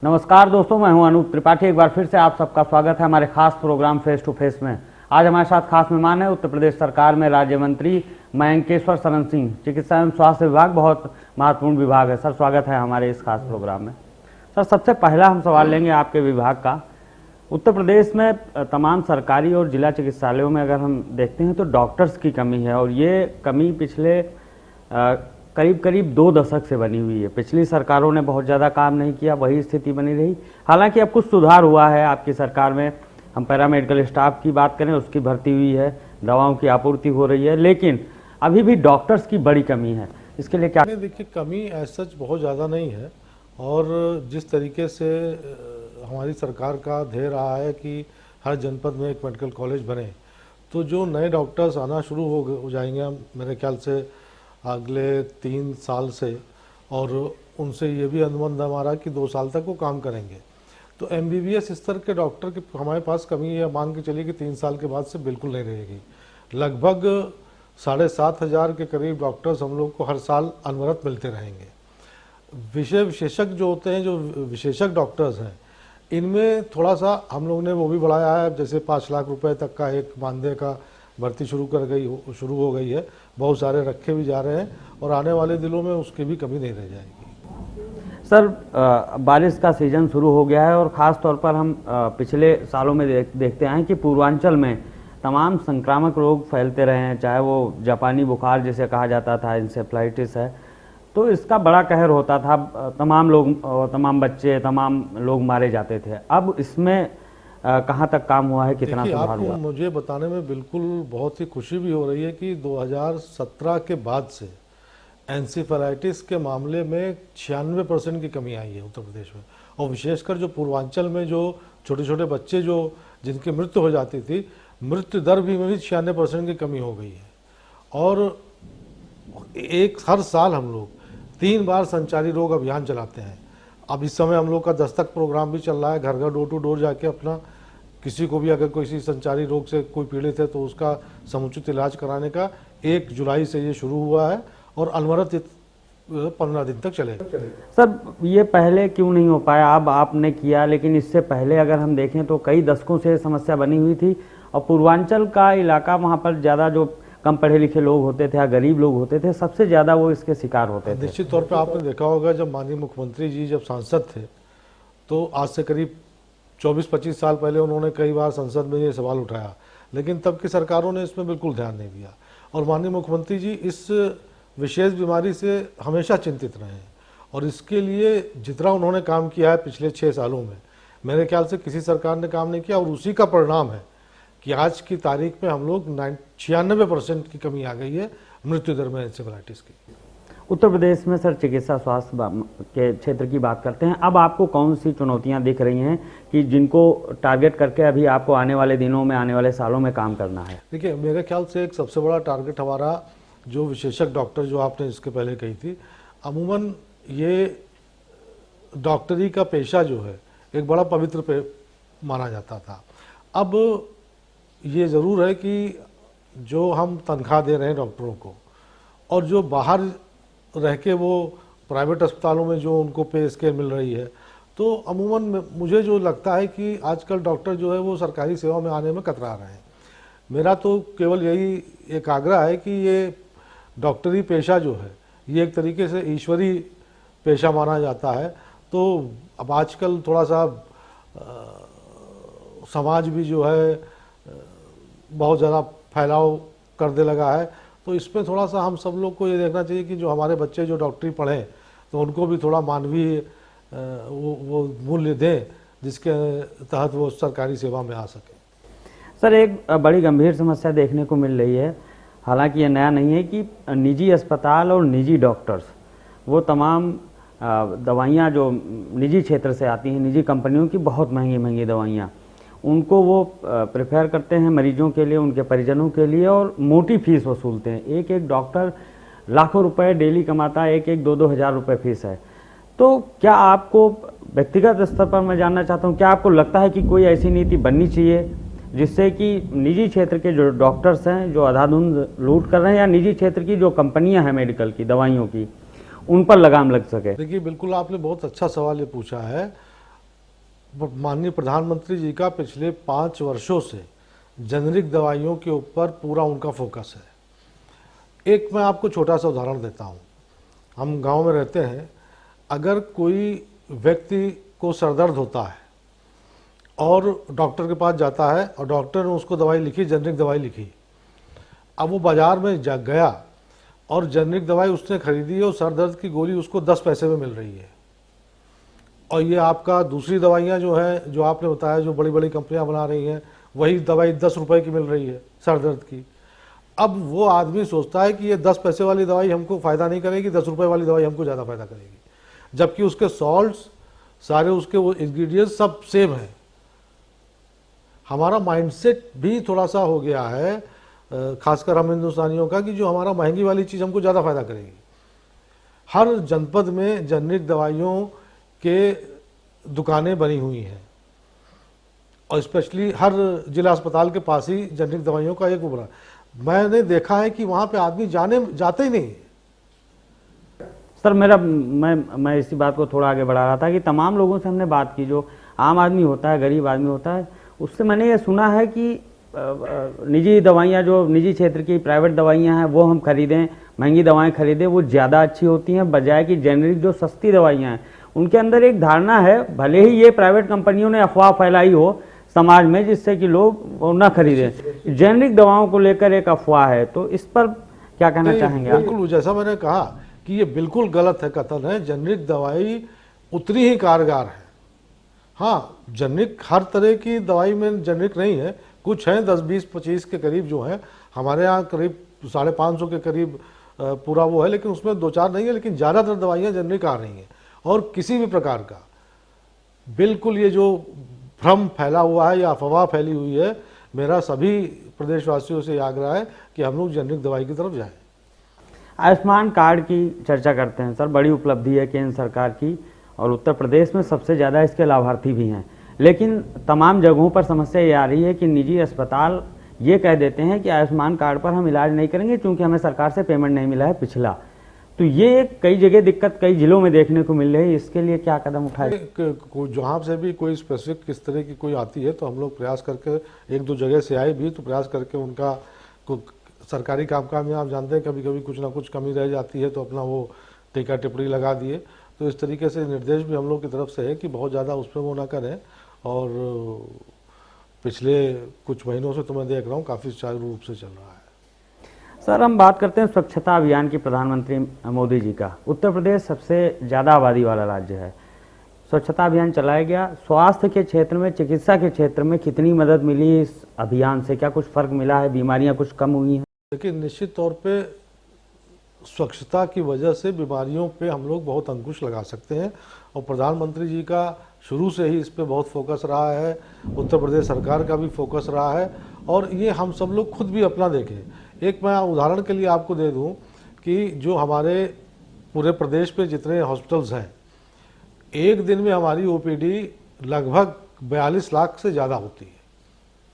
नमस्कार दोस्तों, मैं हूं अनूप त्रिपाठी। एक बार फिर से आप सबका स्वागत है हमारे खास प्रोग्राम फेस टू फेस में। आज हमारे साथ खास मेहमान है उत्तर प्रदेश सरकार में राज्य मंत्री मयंकेश्वर शरण सिंह। चिकित्सा एवं स्वास्थ्य विभाग बहुत महत्वपूर्ण विभाग है। सर, स्वागत है हमारे इस खास प्रोग्राम में। सर, सबसे पहला हम सवाल लेंगे आपके विभाग का। उत्तर प्रदेश में तमाम सरकारी और जिला चिकित्सालयों में अगर हम देखते हैं तो डॉक्टर्स की कमी है, और ये कमी पिछले करीब करीब 2 दशक से बनी हुई है। पिछली सरकारों ने बहुत ज़्यादा काम नहीं किया, वही स्थिति बनी रही। हालांकि अब कुछ सुधार हुआ है आपकी सरकार में। हम पैरामेडिकल स्टाफ की बात करें, उसकी भर्ती हुई है, दवाओं की आपूर्ति हो रही है, लेकिन अभी भी डॉक्टर्स की बड़ी कमी है। इसके लिए क्या? देखिए, कमी ऐसा बहुत ज़्यादा नहीं है, और जिस तरीके से हमारी सरकार का ध्येय रहा है कि हर जनपद में एक मेडिकल कॉलेज बने, तो जो नए डॉक्टर्स आना शुरू हो जाएंगे मेरे ख्याल से अगले 3 साल से, और उनसे ये भी अनुबंध हमारा कि 2 साल तक वो काम करेंगे। तो MBBS स्तर के डॉक्टर की हमारे पास कमी है, मान के चलिए कि 3 साल के बाद से बिल्कुल नहीं रहेगी। लगभग 7,500 के करीब डॉक्टर्स हम लोग को हर साल अनवरत मिलते रहेंगे। विशेषज्ञ जो होते हैं, जो विशेषज्ञ डॉक्टर्स हैं, इनमें थोड़ा सा हम लोग ने वो भी बढ़ाया है। जैसे 5 लाख रुपए तक का एक मानदेय का भर्ती शुरू हो गई है। बहुत सारे रखे भी जा रहे हैं, और आने वाले दिनों में उसकी भी कमी नहीं रह जाएगी। सर, बारिश का सीजन शुरू हो गया है, और ख़ास तौर पर हम पिछले सालों में देखते आए कि पूर्वांचल में तमाम संक्रामक रोग फैलते रहे हैं, चाहे वो जापानी बुखार जिसे कहा जाता था, इंसेफ्लाइटिस है, तो इसका बड़ा कहर होता था। तमाम बच्चे, तमाम लोग मारे जाते थे। अब इसमें कहाँ तक काम हुआ है, कितना सुधार हुआ? मुझे बताने में बिल्कुल बहुत ही खुशी भी हो रही है कि 2017 के बाद से एंसेफेलाइटिस के मामले में 96% की कमी आई है उत्तर प्रदेश में। और विशेषकर जो पूर्वांचल में जो छोटे छोटे बच्चे जिनकी मृत्यु हो जाती थी, मृत्यु दर भी में 96% की कमी हो गई है। और हर साल हम लोग 3 बार संचारी रोग अभियान चलाते हैं। अब इस समय हम लोग का दस्तक प्रोग्राम भी चल रहा है। घर घर डोर टू डोर जाके अपना किसी को भी अगर किसी संचारी रोग से कोई पीड़ित है तो उसका समुचित इलाज कराने का 1 जुलाई से ये शुरू हुआ है, और अनवरत 15 दिन तक चलेगा। सर, ये पहले क्यों नहीं हो पाया? अब आपने किया, लेकिन इससे पहले अगर हम देखें तो कई दशकों से समस्या बनी हुई थी, और पूर्वांचल का इलाका, वहाँ पर ज़्यादा जो कम पढ़े लिखे लोग होते थे या गरीब लोग होते थे, सबसे ज़्यादा वो इसके शिकार होते थे। निश्चित तौर पे आपने देखा होगा, जब माननीय मुख्यमंत्री जी जब सांसद थे, तो आज से करीब 24-25 साल पहले उन्होंने कई बार संसद में ये सवाल उठाया, लेकिन तब की सरकारों ने इसमें बिल्कुल ध्यान नहीं दिया। और माननीय मुख्यमंत्री जी इस विशेष बीमारी से हमेशा चिंतित रहे हैं, और इसके लिए जितना उन्होंने काम किया है पिछले 6 सालों में, मेरे ख्याल से किसी सरकार ने काम नहीं किया। और उसी का परिणाम है कि आज की तारीख में हम लोग 96% की कमी आ गई है मृत्यु दर में एंसेफेलाइटिस की। उत्तर प्रदेश में सर, चिकित्सा स्वास्थ्य के क्षेत्र की बात करते हैं। अब आपको कौन सी चुनौतियां दिख रही हैं कि जिनको टारगेट करके अभी आपको आने वाले दिनों में, आने वाले सालों में काम करना है? देखिए, मेरे ख्याल से एक सबसे बड़ा टारगेट हमारा जो विशेषज्ञ डॉक्टर जो आपने इसके पहले कही थी, अमूमन ये डॉक्टरी का पेशा जो है एक बड़ा पवित्र माना जाता था। अब ये ज़रूर है कि जो हम तनख्वाह दे रहे हैं डॉक्टरों को, और जो बाहर रह के वो प्राइवेट अस्पतालों में जो उनको पे स्केल मिल रही है, तो अमूमन मुझे जो लगता है कि आजकल डॉक्टर जो है वो सरकारी सेवा में आने में कतरा रहे हैं। मेरा तो केवल यही एक आग्रह है कि ये डॉक्टरी पेशा जो है, ये एक तरीके से ईश्वरी पेशा माना जाता है। तो अब आजकल थोड़ा सा समाज भी जो है बहुत ज़्यादा फैलाव करने लगा है, तो इसमें थोड़ा सा हम सब लोग को ये देखना चाहिए कि जो हमारे बच्चे जो डॉक्टरी पढ़ें, तो उनको भी थोड़ा मानवीय वो मूल्य दें, जिसके तहत वो सरकारी सेवा में आ सके। सर, एक बड़ी गंभीर समस्या देखने को मिल रही है, हालांकि ये नया नहीं है, कि निजी अस्पताल और निजी डॉक्टर्स वो तमाम दवाइयाँ जो निजी क्षेत्र से आती हैं, निजी कंपनियों की बहुत महंगी महंगी दवाइयाँ, उनको वो प्रेफर करते हैं मरीजों के लिए, उनके परिजनों के लिए, और मोटी फीस वसूलते हैं। एक एक डॉक्टर लाखों रुपए डेली कमाता है, एक 2-2 हज़ार रुपये फीस है। तो क्या आपको व्यक्तिगत स्तर पर, मैं जानना चाहता हूँ, क्या आपको लगता है कि कोई ऐसी नीति बननी चाहिए जिससे कि निजी क्षेत्र के जो डॉक्टर्स हैं जो अंधाधुंध लूट कर रहे हैं, या निजी क्षेत्र की जो कंपनियां हैं मेडिकल की, दवाइयों की, उन पर लगाम लग सके? देखिए, बिल्कुल आपने बहुत अच्छा सवाल ये पूछा है। माननीय प्रधानमंत्री जी का पिछले 5 वर्षों से जेनरिक दवाइयों के ऊपर पूरा उनका फोकस है। एक मैं आपको छोटा सा उदाहरण देता हूँ। हम गांव में रहते हैं, अगर कोई व्यक्ति को सर दर्द होता है और डॉक्टर के पास जाता है और डॉक्टर ने उसको दवाई लिखी, जेनरिक दवाई लिखी। अब वो बाज़ार में गया और जेनरिक दवाई उसने खरीदी है और सर दर्द की गोली उसको 10 पैसे में मिल रही है। और ये आपका दूसरी दवाइयाँ जो हैं, जो आपने बताया जो बड़ी बड़ी कंपनियां बना रही हैं, वही दवाई 10 रुपए की मिल रही है सर दर्द की। अब वो आदमी सोचता है कि ये 10 पैसे वाली दवाई हमको फ़ायदा नहीं करेगी, 10 रुपए वाली दवाई हमको ज़्यादा फ़ायदा करेगी, जबकि उसके सॉल्ट्स सारे, उसके वो इंग्रेडिएंट्स सब सेम हैं। हमारा माइंडसेट भी थोड़ा सा हो गया है, खासकर हम हिंदुस्तानियों का, कि जो हमारा महंगी वाली चीज़ हमको ज़्यादा फ़ायदा करेगी। हर जनपद में जेनरिक दवाइयों के दुकानें बनी हुई हैं और स्पेशली हर जिला अस्पताल के पास ही जेनरिक दवाइयों का एक बना। मैंने देखा है कि वहाँ पे आदमी जाते ही नहीं। सर मैं इसी बात को थोड़ा आगे बढ़ा रहा था कि तमाम लोगों से हमने बात की, जो आम आदमी होता है, गरीब आदमी होता है, उससे मैंने ये सुना है कि निजी दवाइयाँ, जो निजी क्षेत्र की प्राइवेट दवाइयाँ हैं, वो हम खरीदें, महंगी दवाएं खरीदें, वो ज़्यादा अच्छी होती हैं बजाय कि जेनरिक जो सस्ती दवाइयाँ हैं। उनके अंदर एक धारणा है, भले ही ये प्राइवेट कंपनियों ने अफवाह फैलाई हो समाज में जिससे कि लोग वो न खरीदें, जेनरिक दवाओं को लेकर एक अफवाह है, तो इस पर क्या कहना चाहेंगे आप? बिल्कुल, जैसा मैंने कहा कि ये बिल्कुल गलत है, कथन है। जेनरिक दवाई उतनी ही कारगर है। हाँ, जेनरिक हर तरह की दवाई में जेनरिक नहीं है, कुछ हैं 10, 20, 25 के करीब जो हैं। हमारे यहाँ करीब 550 के करीब पूरा वो है, लेकिन उसमें 2-4 नहीं है, लेकिन ज़्यादातर दवाइयाँ जेनरिक आ रही हैं। और किसी भी प्रकार का बिल्कुल ये जो भ्रम फैला हुआ है या अफवाह फैली हुई है, मेरा सभी प्रदेशवासियों से आग्रह है कि हम लोग जेनरिक दवाई की तरफ जाएं। आयुष्मान कार्ड की चर्चा करते हैं सर, बड़ी उपलब्धि है केंद्र सरकार की और उत्तर प्रदेश में सबसे ज़्यादा इसके लाभार्थी भी हैं, लेकिन तमाम जगहों पर समस्या ये आ रही है कि निजी अस्पताल ये कह देते हैं कि आयुष्मान कार्ड पर हम इलाज नहीं करेंगे क्योंकि हमें सरकार से पेमेंट नहीं मिला है पिछला। तो ये कई जगह दिक्कत कई जिलों में देखने को मिल रही है, इसके लिए क्या कदम उठाए? जहाँ से भी कोई स्पेसिफिक किस तरह की कोई आती है तो हम लोग प्रयास करके, 1-2 जगह से आए भी तो प्रयास करके उनका सरकारी कामकाज में आप जानते हैं कभी कभी कुछ ना कुछ कमी रह जाती है तो अपना वो टीका टिप्पणी लगा दिए। तो इस तरीके से निर्देश भी हम लोग की तरफ से है कि बहुत ज़्यादा उस पर वो ना करें। और पिछले कुछ महीनों से तो मैं देख रहा हूँ काफ़ी सुचारू रूप से चल रहा है। सर, हम बात करते हैं स्वच्छता अभियान की प्रधानमंत्री मोदी जी का। उत्तर प्रदेश सबसे ज़्यादा आबादी वाला राज्य है, स्वच्छता अभियान चलाया गया। स्वास्थ्य के क्षेत्र में, चिकित्सा के क्षेत्र में कितनी मदद मिली इस अभियान से? क्या कुछ फर्क मिला है? बीमारियां कुछ कम हुई हैं? देखिए, निश्चित तौर पे स्वच्छता की वजह से बीमारियों पे हम लोग बहुत अंकुश लगा सकते हैं और प्रधानमंत्री जी का शुरू से ही इस पे बहुत फोकस रहा है, उत्तर प्रदेश सरकार का भी फोकस रहा है और ये हम सब लोग खुद भी अपना देखें। एक मैं उदाहरण के लिए आपको दे दूं कि जो हमारे पूरे प्रदेश में जितने हॉस्पिटल्स हैं, एक दिन में हमारी ओपीडी लगभग 42 लाख से ज़्यादा होती है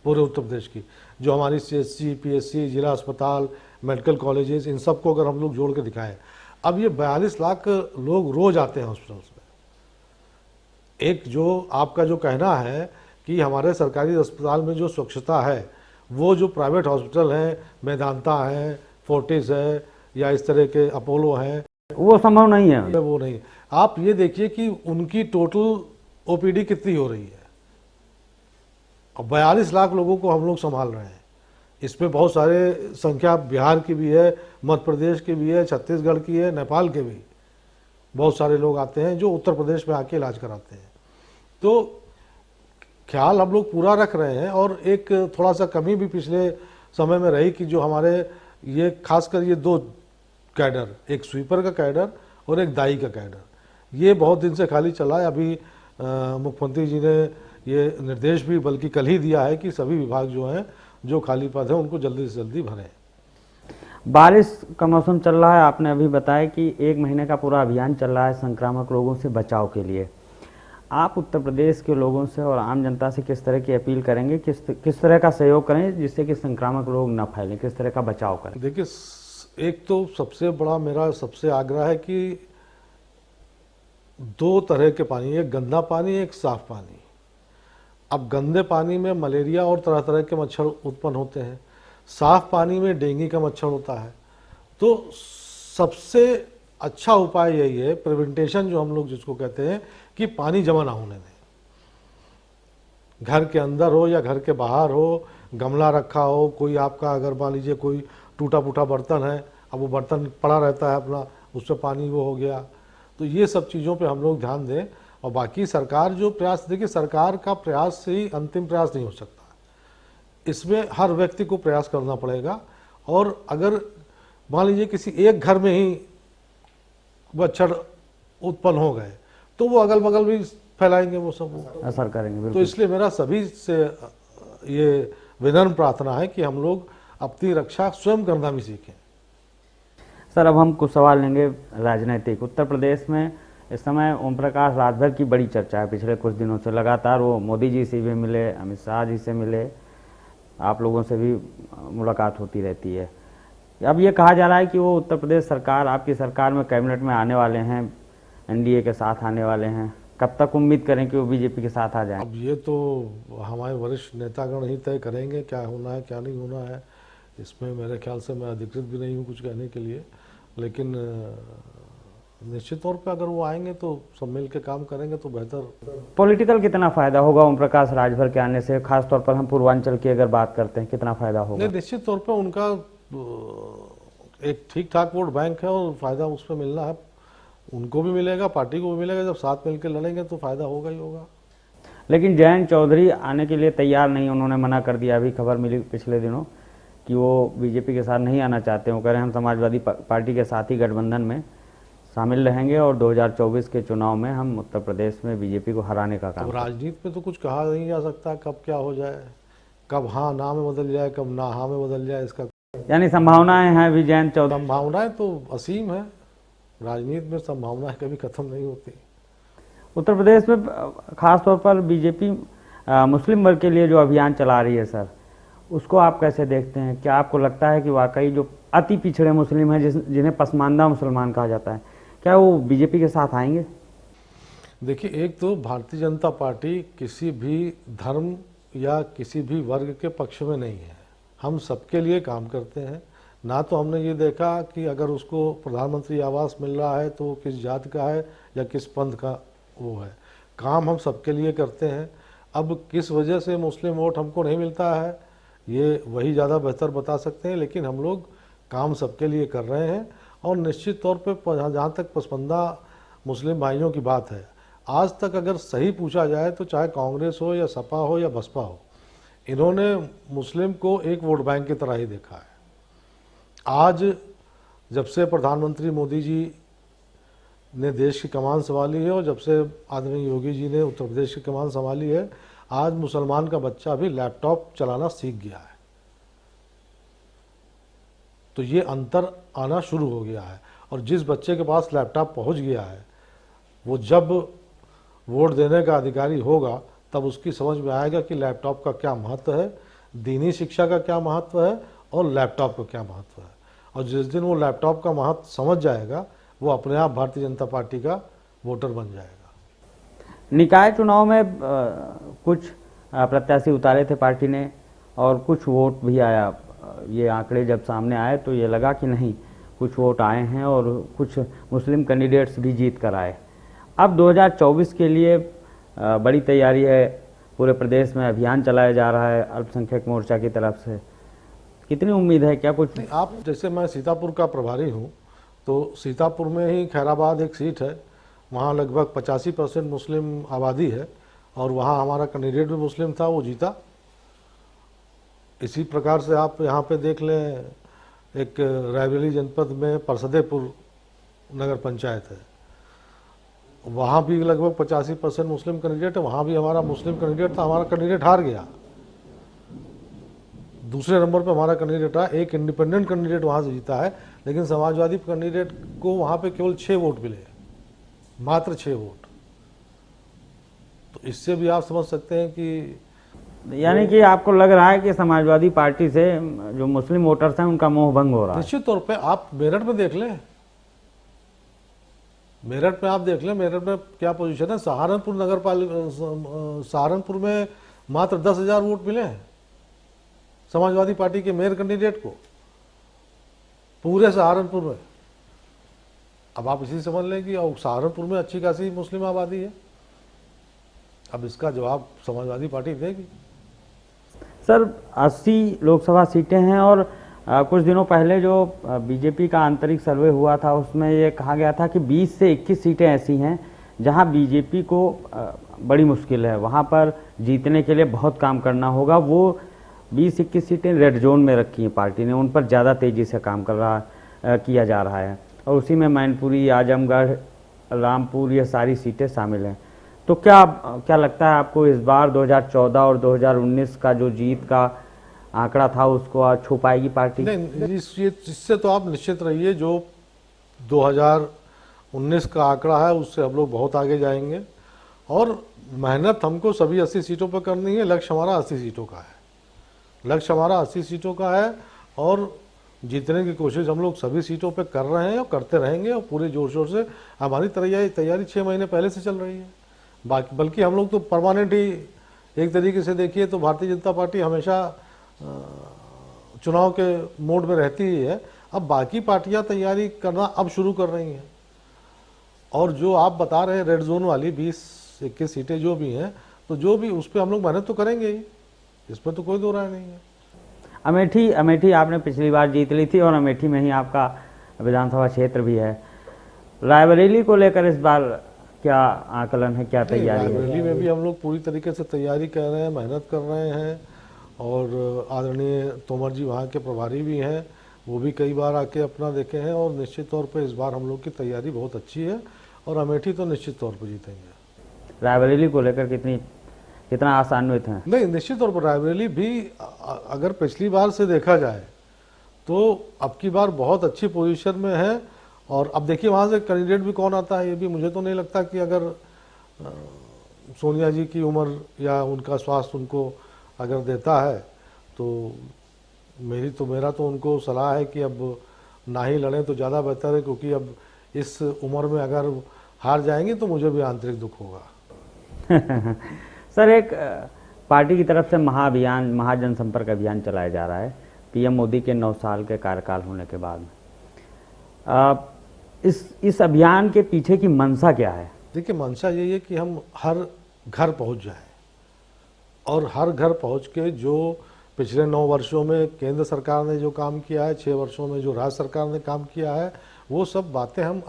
पूरे उत्तर प्रदेश की। जो हमारी सीएचसी, पीएचसी, जिला अस्पताल, मेडिकल कॉलेजेस, इन सब को अगर हम लोग जोड़ के दिखाएं, अब ये 42 लाख लोग रोज आते हैं हॉस्पिटल्स में। एक जो आपका जो कहना है कि हमारे सरकारी अस्पताल में जो स्वच्छता है, वो जो प्राइवेट हॉस्पिटल हैं, मेदांता है, फोर्टिस है या इस तरह के अपोलो हैं, वो संभव नहीं है। वो नहीं। आप ये देखिए कि उनकी टोटल ओपीडी कितनी हो रही है और 42 लाख लोगों को हम लोग संभाल रहे हैं। इसमें बहुत सारे संख्या बिहार की भी है, मध्य प्रदेश की भी है, छत्तीसगढ़ की है, नेपाल के भी बहुत सारे लोग आते हैं जो उत्तर प्रदेश में आके इलाज कराते हैं। तो ख्याल हम लोग पूरा रख रहे हैं और एक थोड़ा सा कमी भी पिछले समय में रही कि जो हमारे ये खासकर ये 2 कैडर, एक स्वीपर का कैडर और एक दाई का कैडर, ये बहुत दिन से खाली चला है। अभी मुख्यमंत्री जी ने ये निर्देश भी बल्कि कल ही दिया है कि सभी विभाग जो हैं, जो खाली पद हैं, उनको जल्दी से जल्दी भरें। बारिश का मौसम चल रहा है, आपने अभी बताया कि 1 महीने का पूरा अभियान चल रहा है संक्रामक रोगों से बचाव के लिए। आप उत्तर प्रदेश के लोगों से और आम जनता से किस तरह की अपील करेंगे, किस तरह का सहयोग करें जिससे कि संक्रामक रोग न फैलें, किस तरह का बचाव करें? देखिए, एक तो सबसे बड़ा मेरा सबसे आग्रह है कि 2 तरह के पानी, एक गंदा पानी, एक साफ पानी, अब गंदे पानी में मलेरिया और तरह तरह के मच्छर उत्पन्न होते हैं, साफ पानी में डेंगू का मच्छर होता है। तो सबसे अच्छा उपाय यही है, प्रिवेंटेशन जो हम लोग जिसको कहते हैं, कि पानी जमा ना होने दें। घर के अंदर हो या घर के बाहर हो, गमला रखा हो, कोई आपका अगर मान लीजिए कोई टूटा फूटा बर्तन है, अब वो बर्तन पड़ा रहता है अपना, उससे पानी वो हो गया, तो ये सब चीज़ों पे हम लोग ध्यान दें। और बाकी सरकार जो प्रयास, देखिए सरकार का प्रयास से ही अंतिम प्रयास नहीं हो सकता, इसमें हर व्यक्ति को प्रयास करना पड़ेगा। और अगर मान लीजिए किसी एक घर में ही मच्छर उत्पन्न हो गए तो वो अगल बगल भी फैलाएंगे, वो सब असर करेंगे तो बिल्कुल। इसलिए मेरा सभी से ये विनम्र प्रार्थना है कि हम लोग अपनी रक्षा स्वयं करना भी सीखें। सर, अब हम कुछ सवाल लेंगे राजनीतिक। उत्तर प्रदेश में इस समय ओम प्रकाश राजभर की बड़ी चर्चा है पिछले कुछ दिनों से। लगातार वो मोदी जी से भी मिले, अमित शाह जी से मिले, आप लोगों से भी मुलाकात होती रहती है। अब ये कहा जा रहा है कि वो उत्तर प्रदेश सरकार, आपकी सरकार में कैबिनेट में आने वाले हैं, एनडीए के साथ आने वाले हैं। कब तक उम्मीद करें कि वो बीजेपी के साथ आ जाएं? अब ये तो हमारे वरिष्ठ नेतागण ही तय करेंगे क्या होना है क्या नहीं होना है। इसमें मेरे ख्याल से मैं अधिकृत भी नहीं हूँ कुछ कहने के लिए, लेकिन निश्चित तौर पे अगर वो आएंगे तो सब मिल के काम करेंगे तो बेहतर। पॉलिटिकल कितना फायदा होगा ओम प्रकाश राजभर के आने से, खासतौर पर हम पूर्वांचल की अगर बात करते हैं, कितना फायदा होगा? नहीं, निश्चित तौर पे उनका एक ठीक ठाक वोट बैंक है और फायदा उस पर मिलना है, उनको भी मिलेगा, पार्टी को भी मिलेगा। जब साथ मिलकर लड़ेंगे तो फायदा होगा ही होगा। लेकिन जयंत चौधरी आने के लिए तैयार नहीं, उन्होंने मना कर दिया। अभी खबर मिली पिछले दिनों कि वो बीजेपी के साथ नहीं आना चाहते। वो कह रहे हैं हम समाजवादी पार्टी के साथ ही गठबंधन में शामिल रहेंगे और 2024 के चुनाव में हम उत्तर प्रदेश में बीजेपी को हराने का काम। अब राजनीति में तो कुछ कहा नहीं जा सकता, कब क्या हो जाए, कब हाँ ना में बदल जाए, कब ना हाँ में बदल जाए, इसका यानी संभावनाएं हैं भी जयंत चौधरी? संभावनाएं तो असीम है, राजनीति में संभावनाएं कभी खत्म नहीं होती। उत्तर प्रदेश में खासतौर पर बीजेपी मुस्लिम वर्ग के लिए जो अभियान चला रही है सर, उसको आप कैसे देखते हैं? क्या आपको लगता है कि वाकई जो अति पिछड़े मुस्लिम हैं, जिन्हें पसमानदा मुसलमान कहा जाता है, क्या वो बीजेपी के साथ आएंगे? देखिए, एक तो भारतीय जनता पार्टी किसी भी धर्म या किसी भी वर्ग के पक्ष में नहीं है। हम सबके लिए काम करते हैं। ना तो हमने ये देखा कि अगर उसको प्रधानमंत्री आवास मिल रहा है तो किस जात का है या किस पंथ का वो है। काम हम सबके लिए करते हैं। अब किस वजह से मुस्लिम वोट हमको नहीं मिलता है ये वही ज़्यादा बेहतर बता सकते हैं, लेकिन हम लोग काम सबके लिए कर रहे हैं। और निश्चित तौर पे जहाँ तक पसमानदा मुस्लिम भाइयों की बात है, आज तक अगर सही पूछा जाए तो चाहे कांग्रेस हो या सपा हो या बसपा हो, इन्होंने मुस्लिम को एक वोट बैंक की तरह ही देखा है। आज जब से प्रधानमंत्री मोदी जी ने देश की कमान संभाली है और जब से आदरणीय योगी जी ने उत्तर प्रदेश की कमान संभाली है, आज मुसलमान का बच्चा भी लैपटॉप चलाना सीख गया है। तो ये अंतर आना शुरू हो गया है। और जिस बच्चे के पास लैपटॉप पहुंच गया है, वो जब वोट देने का अधिकारी होगा तब उसकी समझ में आएगा कि लैपटॉप का क्या महत्व है, दीनी शिक्षा का क्या महत्व है और लैपटॉप का क्या महत्व है। और जिस दिन वो लैपटॉप का महत्व समझ जाएगा, वो अपने आप भारतीय जनता पार्टी का वोटर बन जाएगा। निकाय चुनाव में कुछ प्रत्याशी उतारे थे पार्टी ने और कुछ वोट भी आया। ये आंकड़े जब सामने आए तो ये लगा कि नहीं, कुछ वोट आए हैं और कुछ मुस्लिम कैंडिडेट्स भी जीत कर आए। अब 2024 के लिए बड़ी तैयारी है, पूरे प्रदेश में अभियान चलाया जा रहा है अल्पसंख्यक मोर्चा की तरफ से। कितनी उम्मीद है, क्या कुछ? आप जैसे मैं सीतापुर का प्रभारी हूँ, तो सीतापुर में ही खैराबाद एक सीट है, वहाँ लगभग 85% मुस्लिम आबादी है और वहाँ हमारा कैंडिडेट भी मुस्लिम था, वो जीता। इसी प्रकार से आप यहाँ पे देख लें, एक रायबरेली जनपद में परसदेपुर नगर पंचायत है, वहाँ भी लगभग 85% मुस्लिम कैंडिडेट है, वहाँ भी हमारा मुस्लिम कैंडिडेट था, हमारा कैंडिडेट हार गया। दूसरे नंबर पे हमारा कैंडिडेट रहा, एक इंडिपेंडेंट कैंडिडेट वहाँ से जीता है, लेकिन समाजवादी कैंडिडेट को वहाँ पे केवल 6 वोट मिले, मात्र 6 वोट। तो इससे भी आप समझ सकते हैं कि यानी कि आपको लग रहा है कि समाजवादी पार्टी से जो मुस्लिम वोटर्स हैं उनका मोह भंग हो रहा है। निश्चित तौर पे आप मेरठ में देख लें, मेरठ में आप देख लें, मेरठ में क्या पोजीशन है। सहारनपुर नगर पालिका, सहारनपुर में मात्र 10,000 वोट मिले हैं समाजवादी पार्टी के मेयर कैंडिडेट को पूरे सहारनपुर में। अब आप इसी समझ लें कि सहारनपुर में अच्छी खासी मुस्लिम आबादी है। अब इसका जवाब समाजवादी पार्टी देगी। सर 80 लोकसभा सीटें हैं और कुछ दिनों पहले जो बीजेपी का आंतरिक सर्वे हुआ था उसमें ये कहा गया था कि 20 से 21 सीटें ऐसी हैं जहां बीजेपी को बड़ी मुश्किल है, वहां पर जीतने के लिए बहुत काम करना होगा। वो 20-21 सीटें रेड जोन में रखी हैं पार्टी ने, उन पर ज़्यादा तेज़ी से काम किया जा रहा है और उसी में मैनपुरी, आजमगढ़, रामपुर ये सारी सीटें शामिल हैं। तो क्या लगता है आपको इस बार 2014 और 2019 का जो जीत का आंकड़ा था उसको आज छू पाएगी पार्टी? नहीं, इससे तो आप निश्चित रहिए, जो 2019 का आंकड़ा है उससे हम लोग बहुत आगे जाएंगे और मेहनत हमको सभी 80 सीटों पर करनी है। लक्ष्य हमारा 80 सीटों का है, लक्ष्य हमारा 80 सीटों का है और जीतने की कोशिश हम लोग सभी सीटों पे कर रहे हैं और करते रहेंगे और पूरे जोर शोर से हमारी तैयारी 6 महीने पहले से चल रही है। बल्कि हम लोग तो परमानेंट ही एक तरीके से देखिए तो भारतीय जनता पार्टी हमेशा चुनाव के मोड में रहती ही है। अब बाकी पार्टियां तैयारी करना अब शुरू कर रही हैं और जो आप बता रहे हैं रेड जोन वाली 20-21 सीटें जो भी हैं, तो जो भी उस पर हम लोग मेहनत तो करेंगे ही, इसमें तो कोई दो राय नहीं है। अमेठी आपने पिछली बार जीत ली थी और अमेठी में ही आपका विधानसभा क्षेत्र भी है। रायबरेली को लेकर इस बार क्या आकलन है, क्या तैयारी है? रायबरेली में भी हम लोग पूरी तरीके से तैयारी कर रहे हैं, मेहनत कर रहे हैं और आदरणीय तोमर जी वहाँ के प्रभारी भी हैं, वो भी कई बार आके अपना देखे हैं और निश्चित तौर पे इस बार हम लोग की तैयारी बहुत अच्छी है और अमेठी तो निश्चित तौर पर जीतेंगे। रायबरेली को लेकर कितना आशान्वित हैं? नहीं, निश्चित तौर पर रायबरेली भी अगर पिछली बार से देखा जाए तो अब की बार बहुत अच्छी पोजीशन में है और अब देखिए वहाँ से कैंडिडेट भी कौन आता है। ये भी मुझे तो नहीं लगता कि अगर सोनिया जी की उम्र या उनका स्वास्थ्य उनको अगर देता है तो मेरा तो उनको सलाह है कि अब ना ही लड़ें तो ज़्यादा बेहतर है, क्योंकि अब इस उम्र में अगर हार जाएंगे तो मुझे भी आंतरिक दुख होगा। सर एक पार्टी की तरफ से महाजनसंपर्क अभियान चलाया जा रहा है पीएम मोदी के 9 साल के कार्यकाल होने के बाद। इस अभियान के पीछे की मंशा क्या है? देखिए, मंशा यही है कि हम हर घर पहुंच जाएं और हर घर पहुंच के जो पिछले 9 वर्षों में केंद्र सरकार ने जो काम किया है, 6 वर्षों में जो राज्य सरकार ने काम किया है, वो सब बातें हम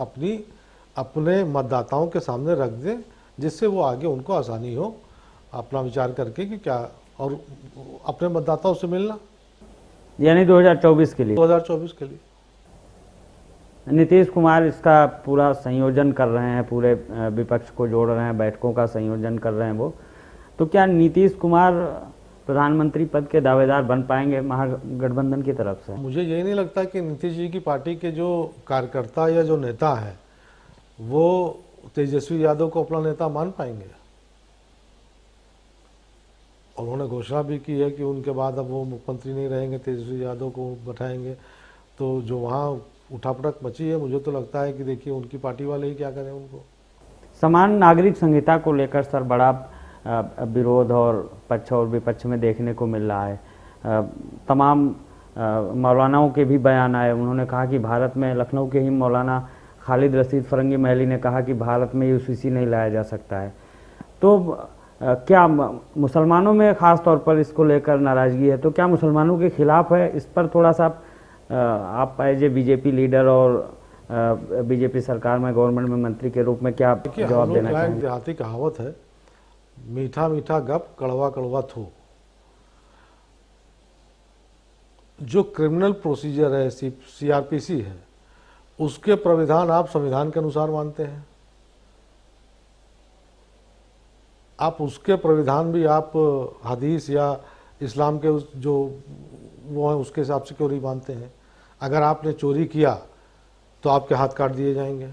अपने मतदाताओं के सामने रख दें, जिससे वो आगे उनको आसानी हो अपना विचार करके कि क्या, और अपने मतदाताओं से मिलना। यानी 2024 के लिए 2024 के लिए नीतीश कुमार इसका पूरा संयोजन कर रहे हैं, पूरे विपक्ष को जोड़ रहे हैं, बैठकों का संयोजन कर रहे हैं वो। तो क्या नीतीश कुमार प्रधानमंत्री पद के दावेदार बन पाएंगे महागठबंधन की तरफ से? मुझे यही नहीं लगता कि नीतीश जी की पार्टी के जो कार्यकर्ता या जो नेता है वो तेजस्वी यादव को अपना नेता मान पाएंगे। उन्होंने घोषणा भी की है कि उनके बाद अब वो मुख्यमंत्री नहीं रहेंगे, तेजस्वी यादव को बैठाएंगे। तो जो वहाँ उठापटक मची है, मुझे तो लगता है कि देखिए उनकी पार्टी वाले ही क्या करें उनको। समान नागरिक संहिता को लेकर सर बड़ा विरोध और पक्ष और विपक्ष में देखने को मिल रहा है। तमाम मौलानाओं के भी बयान आए। उन्होंने कहा कि भारत में, लखनऊ के ही मौलाना खालिद रशीद फरंगी महली ने कहा कि भारत में यूसीसी नहीं लाया जा सकता है। तो क्या मुसलमानों में ख़ास तौर पर इसको लेकर नाराज़गी है? तो क्या मुसलमानों के खिलाफ है? इस पर थोड़ा सा आप एज ए बीजेपी लीडर और बीजेपी सरकार में, गवर्नमेंट में मंत्री के रूप में क्या जवाब देना चाहेंगे? देहाती कहावत है, मीठा मीठा गप कड़वा कड़वा थू। जो क्रिमिनल प्रोसीजर है, सीआरपीसी है, उसके प्राविधान आप संविधान के अनुसार मानते हैं। आप उसके प्राविधान भी आप हदीस या इस्लाम के जो वो है उसके हिसाब से क्यों नहीं मानते हैं? अगर आपने चोरी किया तो आपके हाथ काट दिए जाएंगे,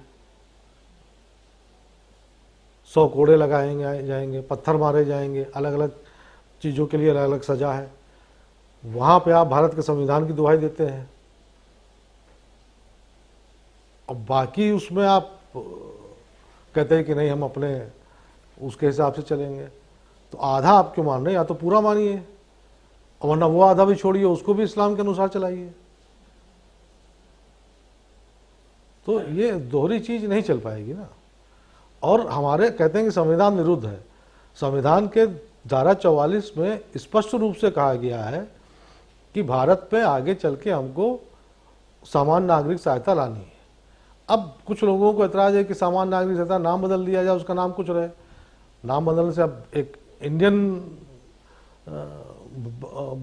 100 कोड़े लगाएंगे जाएंगे, पत्थर मारे जाएंगे, अलग अलग चीज़ों के लिए अलग अलग सज़ा है। वहाँ पे आप भारत के संविधान की दुहाई देते हैं और बाकी उसमें आप कहते हैं कि नहीं हम अपने उसके हिसाब से चलेंगे। तो आधा आप क्यों मान रहे हैं? या तो पूरा मानिए, और वरना वो आधा भी छोड़िए, उसको भी इस्लाम के अनुसार चलाइए। तो ये दोहरी चीज नहीं चल पाएगी ना। और हमारे कहते हैं कि संविधान विरुद्ध है। संविधान के धारा 44 में स्पष्ट रूप से कहा गया है कि भारत पे आगे चल के हमको सामान्य नागरिक सहायता लानी है। अब कुछ लोगों को एतराज है कि सामान्य नागरिक सहायता नाम बदल दिया जाए, उसका नाम कुछ रहे। नाम बदलने से अब एक इंडियन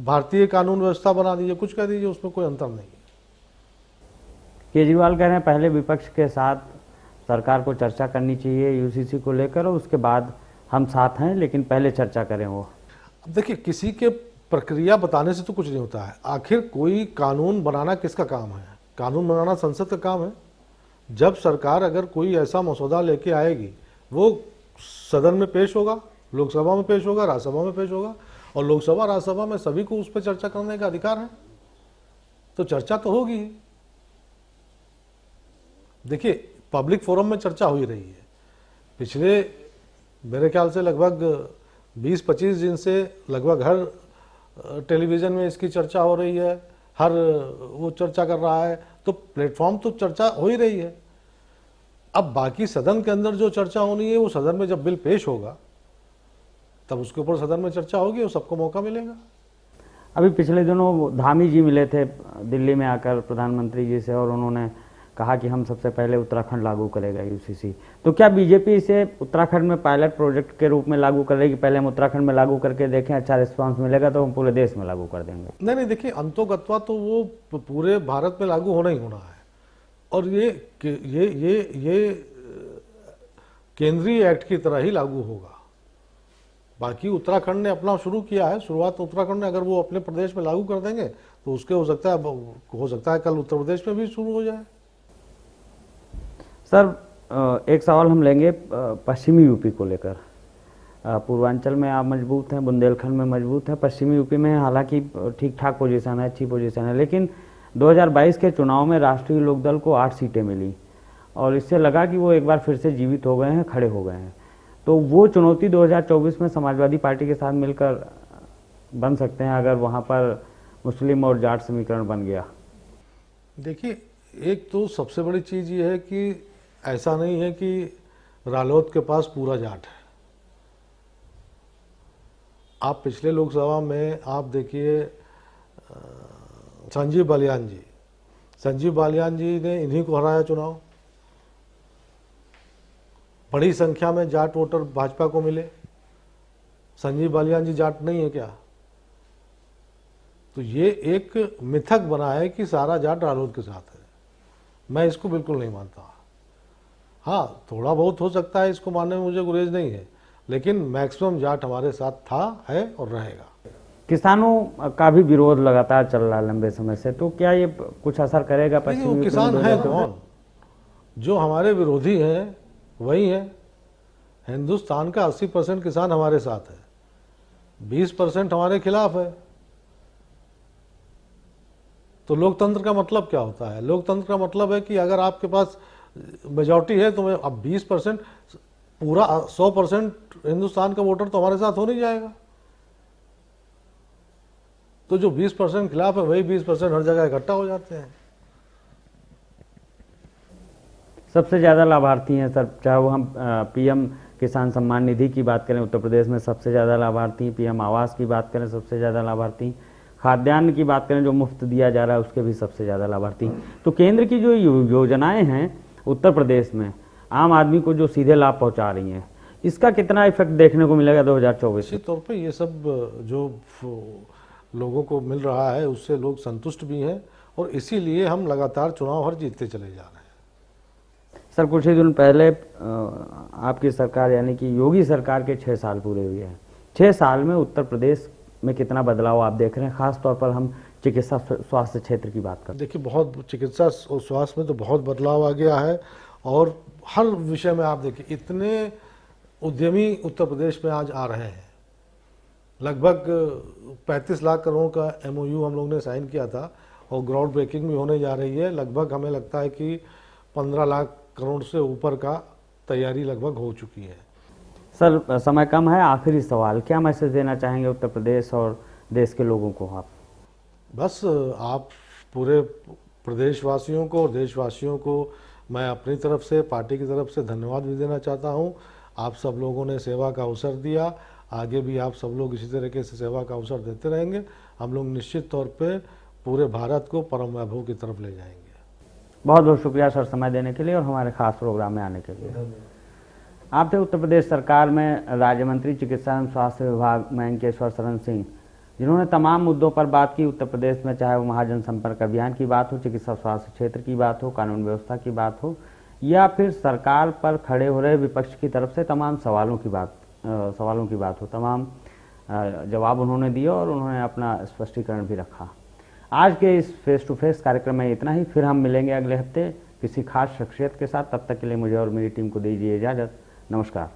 भारतीय कानून व्यवस्था बना दीजिए, कुछ कह दीजिए, उसमें कोई अंतर नहीं है। केजरीवाल कह रहे हैं पहले विपक्ष के साथ सरकार को चर्चा करनी चाहिए यूसीसी को लेकर, और उसके बाद हम साथ हैं, लेकिन पहले चर्चा करें वो। अब देखिए, किसी के प्रक्रिया बताने से तो कुछ नहीं होता है। आखिर कोई कानून बनाना किसका काम है? कानून बनाना संसद का काम है। जब सरकार अगर कोई ऐसा मसौदा लेके आएगी, वो सदन में पेश होगा, लोकसभा में पेश होगा, राज्यसभा में पेश होगा, और लोकसभा राज्यसभा में सभी को उस पर चर्चा करने का अधिकार है। तो चर्चा तो होगी। देखिए, पब्लिक फोरम में चर्चा हो ही रही है। पिछले मेरे ख्याल से लगभग 20-25 दिन से लगभग हर टेलीविज़न में इसकी चर्चा हो रही है, हर वो चर्चा कर रहा है। तो प्लेटफॉर्म तो चर्चा हो ही रही है। अब बाकी सदन के अंदर जो चर्चा होनी है, वो सदन में जब बिल पेश होगा तब उसके ऊपर सदन में चर्चा होगी और सबको मौका मिलेगा। अभी पिछले दिनों धामी जी मिले थे दिल्ली में आकर प्रधानमंत्री जी से, और उन्होंने कहा कि हम सबसे पहले उत्तराखंड लागू करेगा यूसीसी। तो क्या बीजेपी इसे उत्तराखंड में पायलट प्रोजेक्ट के रूप में लागू करेगी? पहले हम उत्तराखंड में लागू करके देखें, अच्छा रिस्पांस मिलेगा तो हम पूरे देश में लागू कर देंगे। नहीं, देखिए, अंतोगत्वा तो वो पूरे भारत में लागू होना ही होना है। और ये केंद्रीय एक्ट की तरह ही लागू होगा। बाकी उत्तराखंड ने अपना शुरू किया है, शुरुआत उत्तराखंड ने अगर वो अपने प्रदेश में लागू कर देंगे तो उसके हो सकता है कल उत्तर प्रदेश में भी शुरू हो जाए। सर, एक सवाल हम लेंगे पश्चिमी यूपी को लेकर। पूर्वांचल में आप मजबूत हैं, बुंदेलखंड में मजबूत हैं, पश्चिमी यूपी में हालांकि ठीक ठाक पोजीशन है, अच्छी पोजीशन है, लेकिन 2022 के चुनाव में राष्ट्रीय लोकदल को 8 सीटें मिली और इससे लगा कि वो एक बार फिर से जीवित हो गए हैं, खड़े हो गए हैं। तो वो चुनौती 2024 में समाजवादी पार्टी के साथ मिलकर बन सकते हैं अगर वहाँ पर मुस्लिम और जाट समीकरण बन गया। देखिए, एक तो सबसे बड़ी चीज़ ये है कि ऐसा नहीं है कि रालोद के पास पूरा जाट है। आप पिछले लोकसभा में आप देखिए, संजीव बालियान जी ने इन्हीं को हराया चुनाव। बड़ी संख्या में जाट वोटर भाजपा को मिले। संजीव बालियान जी जाट नहीं है क्या? तो ये एक मिथक बना है कि सारा जाट रालोद के साथ है। मैं इसको बिल्कुल नहीं मानता। हाँ, थोड़ा बहुत हो सकता है, इसको मानने में मुझे गुरेज नहीं है, लेकिन मैक्सिमम जाट हमारे साथ था, है और रहेगा। किसानों का भी विरोध लगातार चल रहा है लंबे समय से, तो क्या ये कुछ असर करेगा? पश्चिमी किसान है कौन? जो हमारे विरोधी हैं वही है। हिंदुस्तान का 80% किसान हमारे साथ है, 20% हमारे खिलाफ है। तो लोकतंत्र का मतलब क्या होता है? लोकतंत्र का मतलब है कि अगर आपके पास मेजॉरिटी है तो अब 20% पूरा 100% हिंदुस्तान का वोटर तो हमारे साथ हो नहीं जाएगा। तो जो 20% खिलाफ है वही 20% हर जगह इकट्ठा हो जाते हैं। सबसे ज़्यादा लाभार्थी हैं सर, चाहे वो हम पीएम किसान सम्मान निधि की बात करें, उत्तर प्रदेश में सबसे ज़्यादा लाभार्थी, पीएम आवास की बात करें सबसे ज़्यादा लाभार्थी, खाद्यान्न की बात करें जो मुफ्त दिया जा रहा है उसके भी सबसे ज़्यादा लाभार्थी। तो केंद्र की जो योजनाएं हैं उत्तर प्रदेश में आम आदमी को जो सीधे लाभ पहुंचा रही हैं, इसका कितना इफेक्ट देखने को मिलेगा 2024? निश्चित तौर पे ये सब जो लोगों को मिल रहा है उससे लोग संतुष्ट भी हैं और इसीलिए हम लगातार चुनाव हर जीतते चले जा रहे हैं। सर, कुछ ही दिन पहले आपकी सरकार यानी कि योगी सरकार के 6 साल पूरे हुए हैं। 6 साल में उत्तर प्रदेश में कितना बदलाव आप देख रहे हैं? खास तौर पर हम चिकित्सा स्वास्थ्य क्षेत्र की बात करें। देखिए, बहुत चिकित्सा और स्वास्थ्य में तो बहुत बदलाव आ गया है और हर विषय में आप देखिए इतने उद्यमी उत्तर प्रदेश में आज आ रहे हैं। लगभग 35 लाख करोड़ का MOU हम लोग ने साइन किया था और ग्राउंड ब्रेकिंग भी होने जा रही है। लगभग हमें लगता है कि 15 लाख करोड़ से ऊपर का तैयारी लगभग हो चुकी है। सर समय कम है, आखिरी सवाल, क्या मैसेज देना चाहेंगे उत्तर प्रदेश और देश के लोगों को आप? बस आप पूरे प्रदेशवासियों को और देशवासियों को मैं अपनी तरफ से, पार्टी की तरफ से धन्यवाद भी देना चाहता हूं। आप सब लोगों ने सेवा का अवसर दिया, आगे भी आप सब लोग इसी तरीके से सेवा का अवसर देते रहेंगे। हम लोग निश्चित तौर पे पूरे भारत को परम वैभव की तरफ ले जाएंगे। बहुत बहुत शुक्रिया सर समय देने के लिए और हमारे खास प्रोग्राम में आने के लिए। आप थे उत्तर प्रदेश सरकार में राज्य मंत्री चिकित्सा एवं स्वास्थ्य विभाग मयंकेश्वर शरण सिंह, जिन्होंने तमाम मुद्दों पर बात की उत्तर प्रदेश में, चाहे वो महाजन संपर्क अभियान की बात हो, चिकित्सा स्वास्थ्य क्षेत्र की बात हो, कानून व्यवस्था की बात हो, या फिर सरकार पर खड़े हो रहे विपक्ष की तरफ से तमाम सवालों की बात हो। तमाम जवाब उन्होंने दिए और उन्होंने अपना स्पष्टीकरण भी रखा। आज के इस फेस टू फेस कार्यक्रम में इतना ही। फिर हम मिलेंगे अगले हफ्ते किसी खास शख्सियत के साथ। तब तक के लिए मुझे और मेरी टीम को दीजिए इजाज़त। नमस्कार।